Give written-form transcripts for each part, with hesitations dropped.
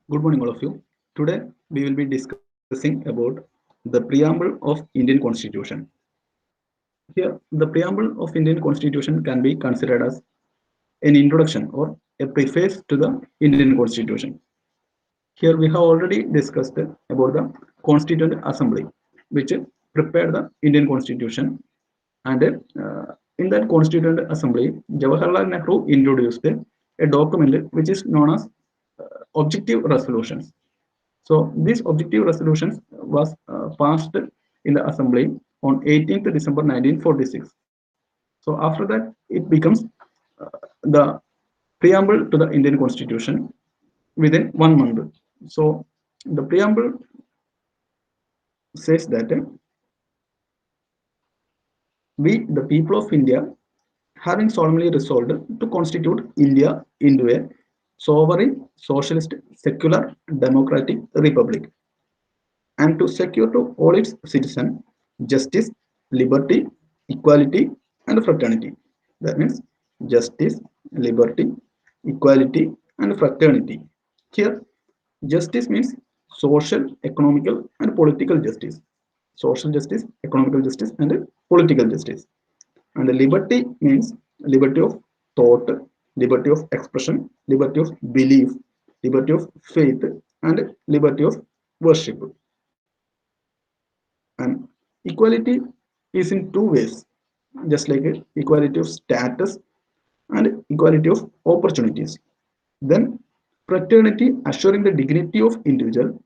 Good morning, all of you. Today, we will be discussing about the preamble of Indian Constitution. Here, the preamble of Indian Constitution can be considered as an introduction or a preface to the Indian Constitution. Here, we have already discussed about the Constituent Assembly, which prepared the Indian Constitution. And in that Constituent Assembly, Jawaharlal Nehru introduced a document which is known as Objective Resolutions. So these objective resolutions was passed in the assembly on 18th December 1946. So after that, it becomes the preamble to the Indian Constitution within 1 month. So the preamble says that we, the people of India, having solemnly resolved to constitute India into a sovereign, socialist, secular, democratic republic, and to secure to all its citizens justice, liberty, equality, and fraternity. That means justice, liberty, equality, and fraternity. Here, justice means social, economical, and political justice. Social justice, economical justice, and political justice. And liberty means liberty of thought, liberty of expression, liberty of belief, liberty of faith, and liberty of worship. And equality is in two ways, just like equality of status and equality of opportunities. Then fraternity assuring the dignity of individual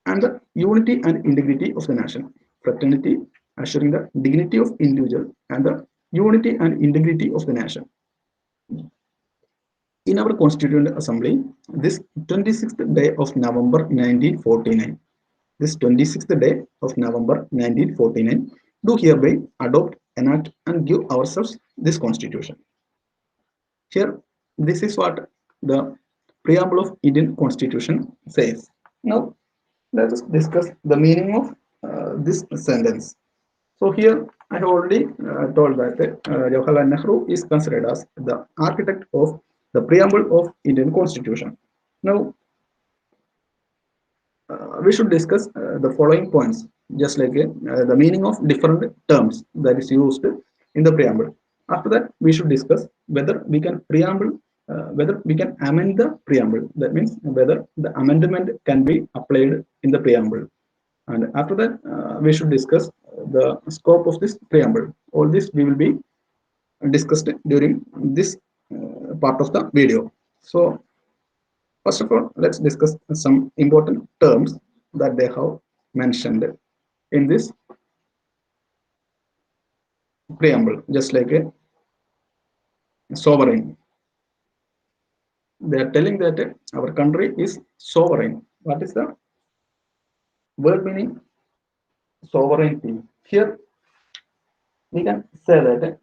and the unity and integrity of the nation. Fraternity assuring the dignity of individual and the unity and integrity of the nation. In our Constituent Assembly, this 26th day of November 1949, this 26th day of November 1949, do hereby adopt, enact, and give ourselves this Constitution. Here, this is what the preamble of Indian Constitution says. Now, let us discuss the meaning of this sentence. So here, I have already told that Jawaharlal Nehru is considered as the architect of the preamble of Indian Constitution. Now, we should discuss the following points, just like the meaning of different terms that is used in the preamble. After that, we should discuss whether we can preamble, whether we can amend the preamble. That means whether the amendment can be applied in the preamble. And after that, we should discuss the scope of this preamble. All this we will be discussed during this part of the video. So first of all, let's discuss some important terms that they have mentioned in this preamble, just like a sovereign. They are telling that our country is sovereign. What is the word meaning? Sovereignty. Here we can say that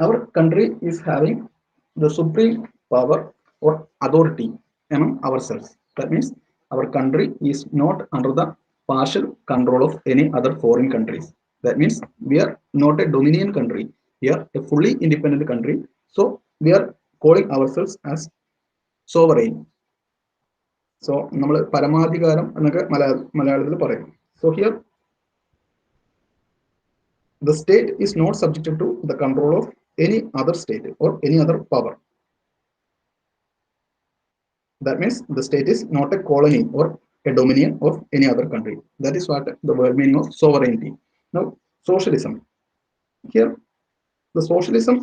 our country is having the supreme power or authority among ourselves. That means our country is not under the partial control of any other foreign countries. That means we are not a dominion country. We are a fully independent country. So we are calling ourselves as sovereign. So നമ്മൾ പരമാധികാരം എന്നൊക്കെ മലയാളത്തിൽ പറയും. So here the state is not subjected to the control of any other state or any other power. That means the state is not a colony or a dominion of any other country. That is what the word meaning of sovereignty. Now, socialism. Here, the socialism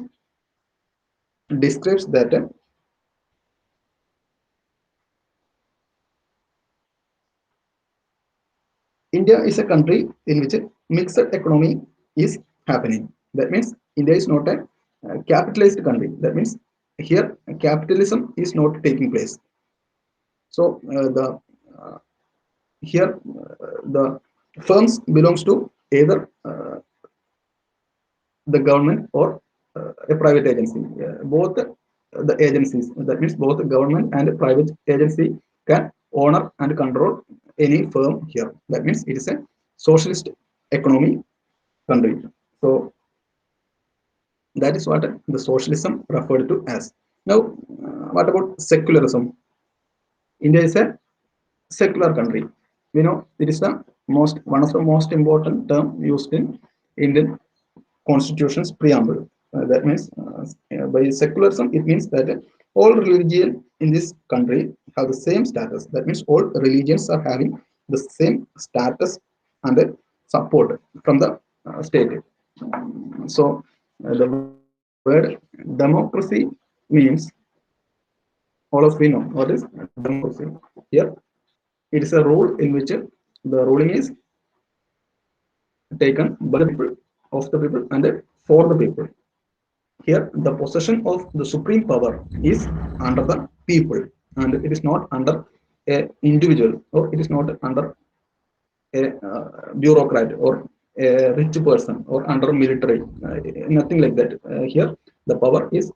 describes that India is a country in which mixed economy is happening. That means India is not a capitalized country. That means here capitalism is not taking place. So the here the firms belongs to either the government or a private agency. Both the agencies, that means both the government and private agency can honor and control any firm here. That means it is a socialist economy country. So That is what the socialism referred to as. Now, what about secularism? India is a secular country. We know it is the most one of the most important term used in Indian constitution's preamble. That means by secularism, it means that all religion in this country have the same status. That means all religions are having the same status and support from the state. So the word democracy means all of we know what is democracy. Here, it is a rule in which the ruling is taken by the people, of the people, and for the people. Here, the possession of the supreme power is under the people, and it is not under a individual, or it is not under a bureaucrat or a rich person or under military. Nothing like that. Here, the power is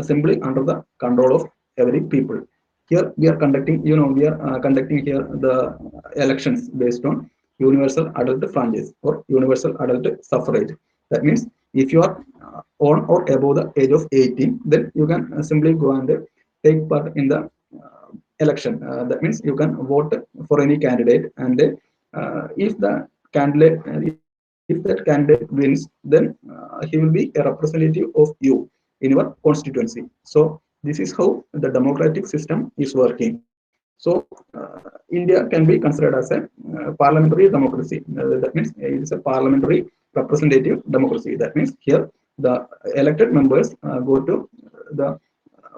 simply under the control of every people. Here we are conducting, we are conducting here the elections based on universal adult franchise or universal adult suffrage. That means if you are on or above the age of 18, then you can simply go and take part in the election. That means you can vote for any candidate, and if the candidate, if that candidate wins, then he will be a representative of you in your constituency. So this is how the democratic system is working. So India can be considered as a parliamentary democracy. That means it is a parliamentary representative democracy. That means here the elected members go to the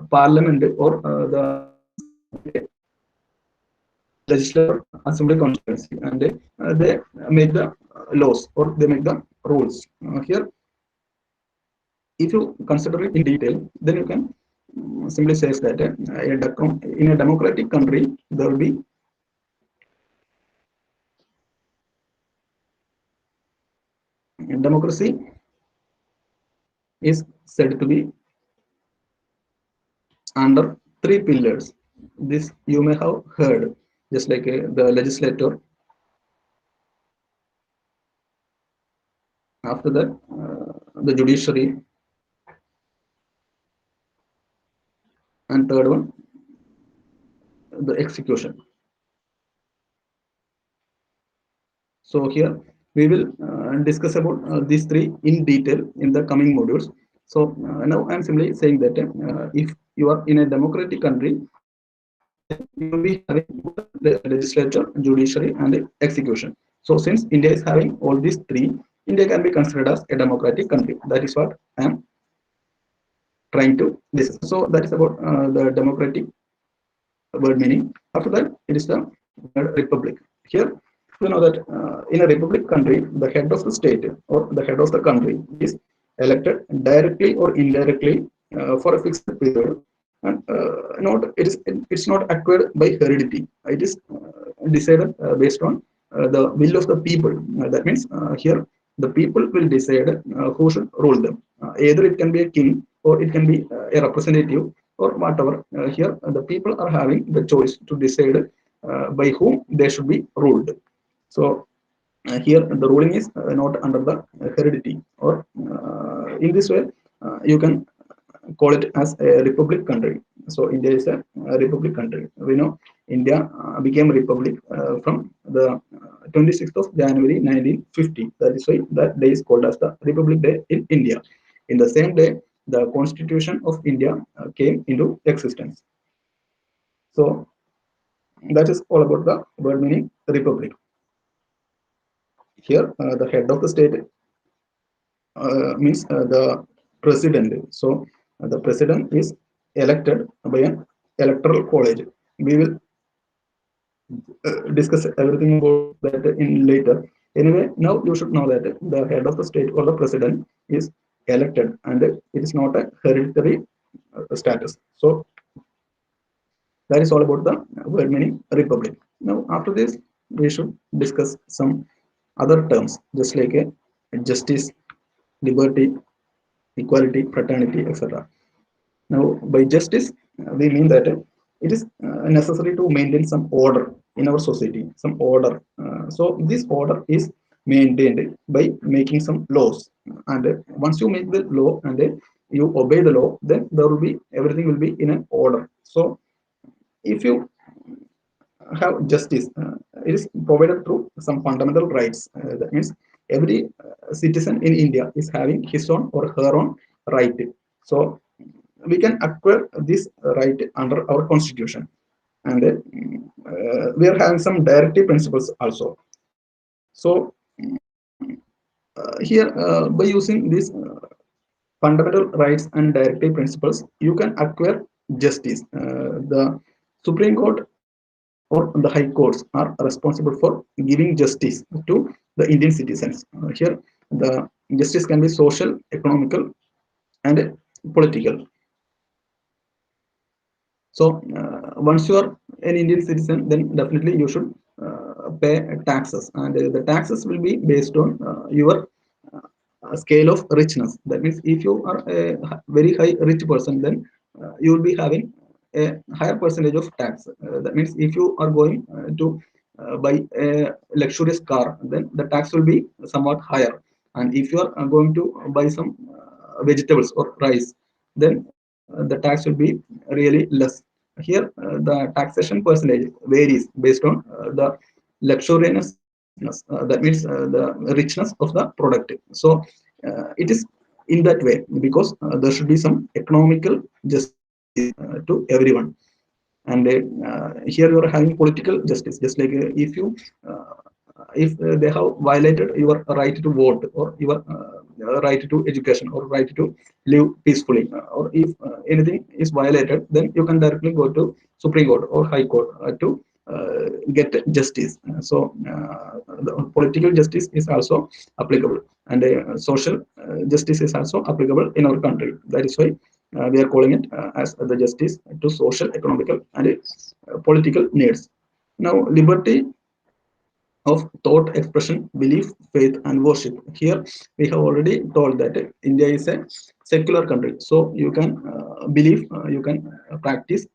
parliament or the legislature assembly constituency, and they make the laws or they make the rules. Here, if you consider it in detail, then you can simply says that in a democratic country there will be democracy is said to be under three pillars. This you may have heard, just like the legislator. After that, the judiciary, and third one, the execution. So here we will discuss about these three in detail in the coming modules. So now I'm simply saying that if you are in a democratic country, then you will be having the legislature, judiciary, and execution. So since India is having all these three, India can be considered as a democratic country. That is what I am trying to discuss. So that is about the democratic word meaning. After that, it is the word republic. Here, you know that in a republic country, the head of the state or the head of the country is elected directly or indirectly for a fixed period, and not it's not acquired by heredity. It is decided based on the will of the people. That means here the people will decide who should rule them. Either it can be a king or it can be a representative or whatever. Here, the people are having the choice to decide by whom they should be ruled. So here the ruling is not under the heredity, or in this way you can call it as a republic country. So India is a republic country. We know India became a republic from the 26th of January 1950. That is why that day is called as the Republic Day in India. In the same day, the Constitution of India came into existence. So that is all about the word meaning republic. Here, the head of the state means the president. So the president is elected by an electoral college. We will discuss everything about that in later. Anyway, now you should know that the head of the state or the president is elected, and it is not a hereditary status. So that is all about the word meaning republic. Now, after this, we should discuss some other terms, just like justice, liberty, equality, fraternity, etc. Now, by justice, we mean that it is necessary to maintain some order in our society, some order. So, this order is maintained by making some laws. And once you make the law and you obey the law, then there will be everything will be in an order. So if you have justice, it is provided through some fundamental rights. That means every citizen in India is having his own or her own right. So we can acquire this right under our constitution. And we are having some directive principles also. So here by using these fundamental rights and directive principles, you can acquire justice. The Supreme Court or the high courts are responsible for giving justice to the Indian citizens. Here the justice can be social, economical, and political. So once you are an Indian citizen, then definitely you should pay taxes, and the taxes will be based on your scale of richness. That means if you are a very high rich person, then you will be having a higher percentage of tax. That means if you are going to buy a luxurious car, then the tax will be somewhat higher. And if you are going to buy some vegetables or rice, then the tax will be really less. Here, the taxation percentage varies based on the luxuriousness. That means the richness of the product. So it is in that way because there should be some economical justice to everyone. And here you are having political justice, just like if they have violated your right to vote or your right to education or right to live peacefully, or if anything is violated, then you can directly go to Supreme Court or High Court to get justice. So the political justice is also applicable, and social justice is also applicable in our country. That is why we are calling it as the justice to social, economical, and political needs. Now, liberty of thought expression, belief, faith, and worship. Here we have already told that India is a secular country, so you can believe, you can practice,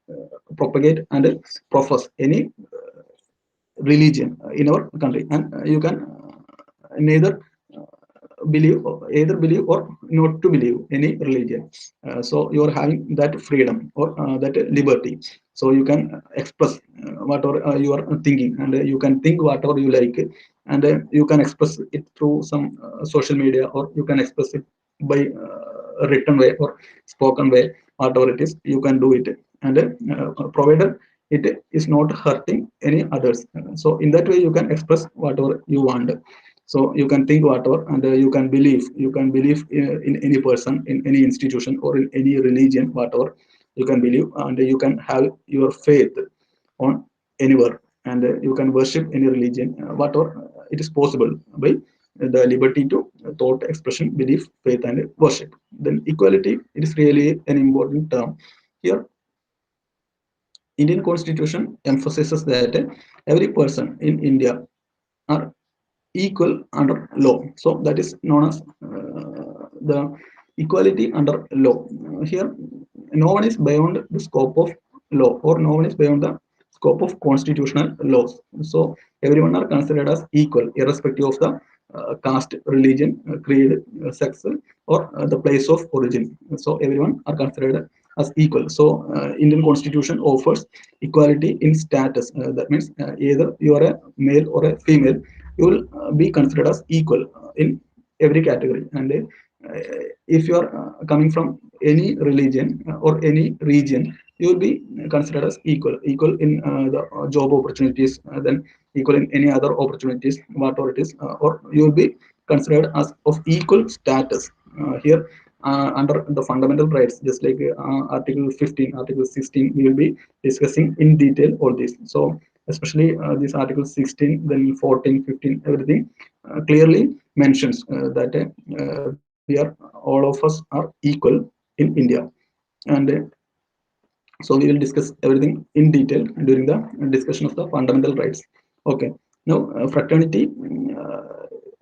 propagate, and profess any religion in our country, and you can neither believe, either believe or not to believe any religion. So you are having that freedom or that liberty. So you can express whatever you are thinking, and you can think whatever you like, and you can express it through some social media, or you can express it by written way or spoken way. Whatever it is, you can do it, and provided it is not hurting any others. So in that way you can express whatever you want. So you can think whatever, and you can believe in any person, in any institution, or in any religion, whatever you can believe, and you can have your faith on anywhere, and you can worship any religion, whatever it is possible by the liberty to thought expression, belief, faith, and worship. Then equality, it is really an important term here. Indian constitution emphasizes that every person in India are equal under law. So that is known as the equality under law. Here, no one is beyond the scope of law, or no one is beyond the scope of constitutional laws. So everyone are considered as equal, irrespective of the caste, religion, creed, sex, or the place of origin. So everyone are considered as equal. So Indian constitution offers equality in status. That means either you are a male or a female, you will be considered as equal in every category. And if you are coming from any religion or any region, you will be considered as equal in the job opportunities, then equal in any other opportunities, whatever it is, or you will be considered as of equal status here under the fundamental rights, just like article 15, article 16. We will be discussing in detail all this. So especially this article 16, then 14, 15, everything clearly mentions that we are, all of us are equal in India. And so we will discuss everything in detail during the discussion of the fundamental rights. Okay. Now fraternity,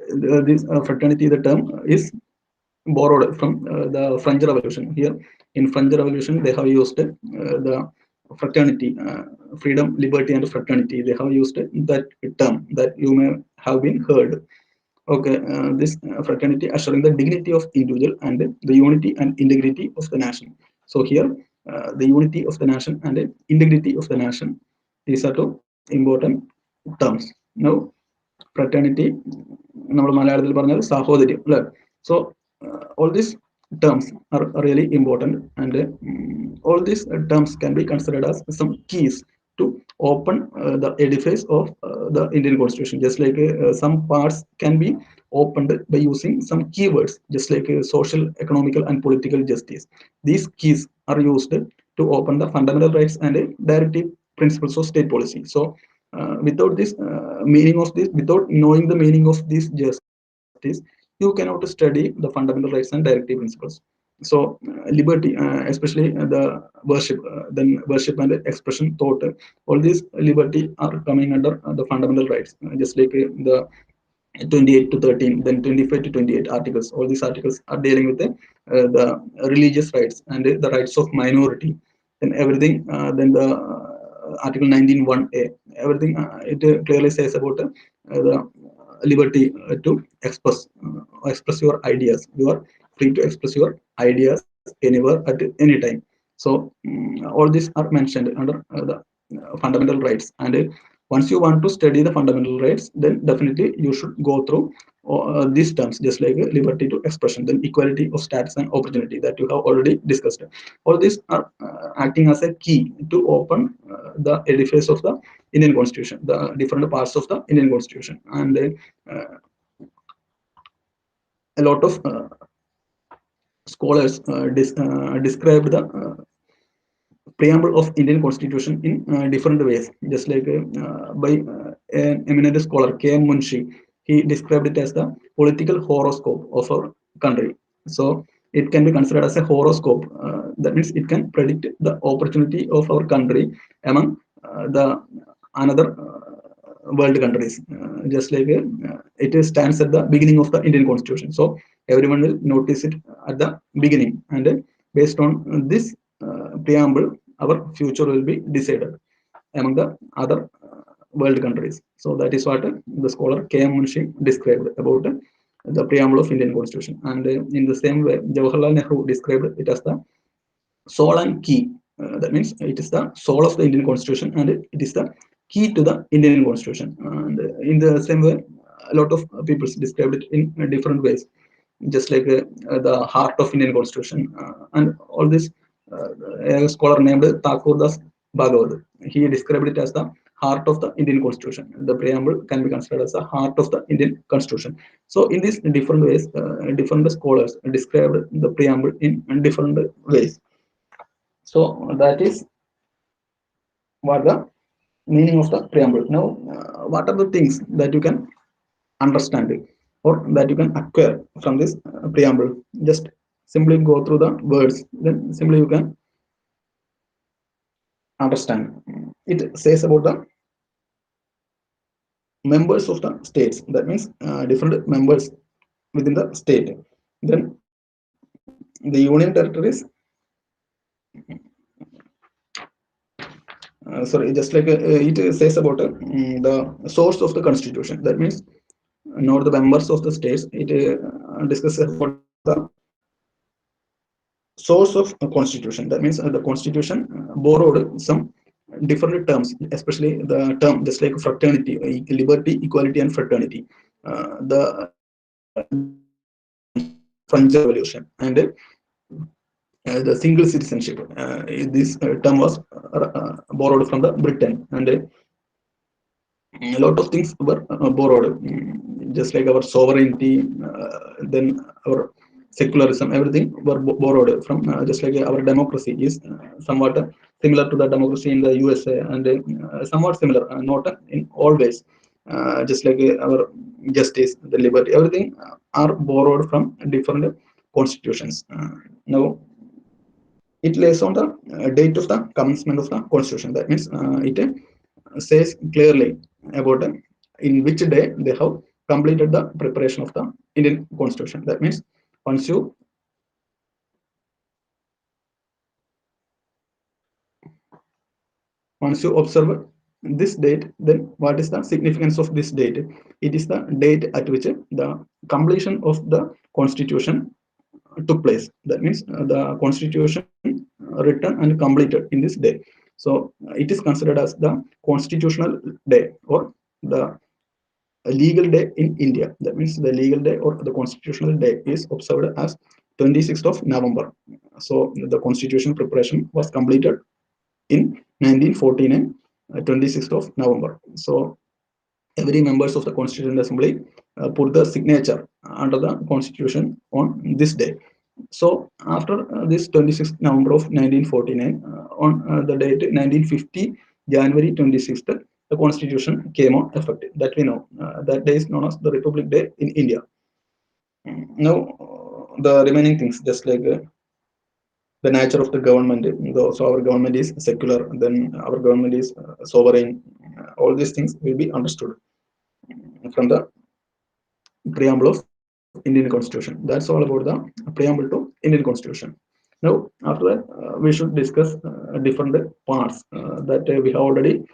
this fraternity, the term is borrowed from the French Revolution. Here in French Revolution, they have used the fraternity, freedom, liberty, and fraternity. They have used that term that you may have been heard. Okay, this fraternity assuring the dignity of individual and the unity and integrity of the nation. So here, the unity of the nation and the integrity of the nation, these are two important terms. Now, fraternity, നമ്മൾ മലയാളത്തിൽ പറഞ്ഞത് സാഹോദര്യം അല്ലേ? So all these terms are really important, and all these terms can be considered as some keys to open the edifice of the Indian Constitution. Just like some parts can be opened by using some keywords, just like social, economical, and political justice. These keys are used to open the fundamental rights and directive principles of state policy. So without this meaning of this, without knowing the meaning of this justice, you cannot study the fundamental rights and directive principles. So liberty, especially the worship, then worship and expression thought, all these liberty are coming under the fundamental rights, just like the 28 to 13, then 25 to 28 articles. All these articles are dealing with the religious rights and the rights of minority. Then everything, then the Article 19(1)(a), everything it clearly says about the liberty to express your ideas. You are free to express your ideas anywhere at any time. So all these are mentioned under the fundamental rights, and once you want to study the fundamental rights, then definitely you should go through these terms, just like liberty to expression, then equality of status and opportunity that you have already discussed. All these are acting as a key to open the edifice of the Indian Constitution, the different parts of the Indian Constitution. And a lot of scholars described the preamble of Indian Constitution in different ways, just like by an eminent scholar K.M. Munshi. He described it as the political horoscope of our country. So it can be considered as a horoscope. That means it can predict the opportunity of our country among the another world countries. Just like it stands at the beginning of the Indian Constitution. So everyone will notice it at the beginning, and based on this preamble, our future will be decided among the other world countries. So that is what the scholar K.M. Munshi described about the preamble of Indian Constitution. And in the same way, Jawaharlal Nehru described it as the soul and key. That means it is the soul of the Indian Constitution, and it is the key to the Indian Constitution. And in the same way, a lot of people described it in different ways, just like the heart of Indian Constitution, and all this. A scholar named Thakur Das Bhagavad, he described it as the heart of the Indian Constitution. The preamble can be considered as the heart of the Indian Constitution. So, in these different ways, different scholars described the preamble in different ways. So, that is what the meaning of the preamble. Now, what are the things that you can understand or that you can acquire from this preamble? Just simply go through the words, then simply you can understand. It says about the members of the states. That means different members within the state. Then the union territories. Sorry, just like it says about the source of the constitution. That means not the members of the states. It discusses about the source of a constitution. That means the constitution borrowed some different terms, especially the term just like fraternity, liberty, equality, and fraternity. The French Revolution and the single citizenship. This term was borrowed from the Britain, and a lot of things were borrowed, just like our sovereignty, then our secularism, everything were borrowed from, just like our democracy is somewhat similar to the democracy in the USA, and somewhat similar, not in all ways. Just like our justice, the liberty, everything are borrowed from different constitutions. Now, it lays on the date of the commencement of the constitution. That means it says clearly about in which day they have completed the preparation of the Indian constitution. That means once you observe this date, then what is the significance of this date? It is the date at which the completion of the constitution took place. That means the constitution written and completed in this day. So it is considered as the constitutional day or the legal day in India. That means the legal day or the constitutional day is observed as 26th of November. So the constitution preparation was completed in 1949, 26th of November. So every members of the Constituent Assembly put the signature under the Constitution on this day. So after this 26th November of 1949, on the date 1950 January 26th, the Constitution came on effect. That we know. That day is known as the Republic Day in India. Now, the remaining things, just like the nature of the government. So our government is secular, then our government is sovereign. All these things will be understood from the preamble of Indian Constitution. That's all about the preamble to Indian Constitution. Now, after that, we should discuss different parts that we have already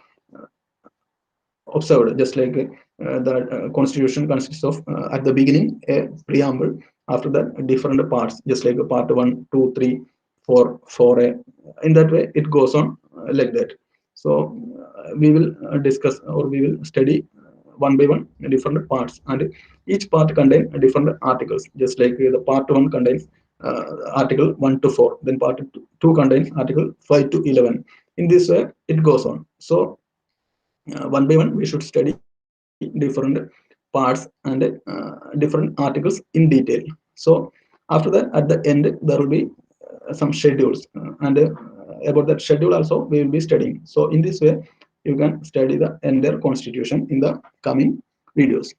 observed. Just like the Constitution consists of at the beginning a preamble, after that different parts, just like part 1, 2, 3, 4, 4a. In that way, it goes on like that. So we will discuss or we will study one by one different parts, and each part contains different articles. Just like the part 1 contains article 1 to 4, then part 2 contains article 5 to 11. In this way, it goes on. So one by one we should study different parts and different articles in detail. So after that, at the end, there will be some schedules, and about that schedule also we will be studying. So in this way, you can study the entire constitution in the coming videos.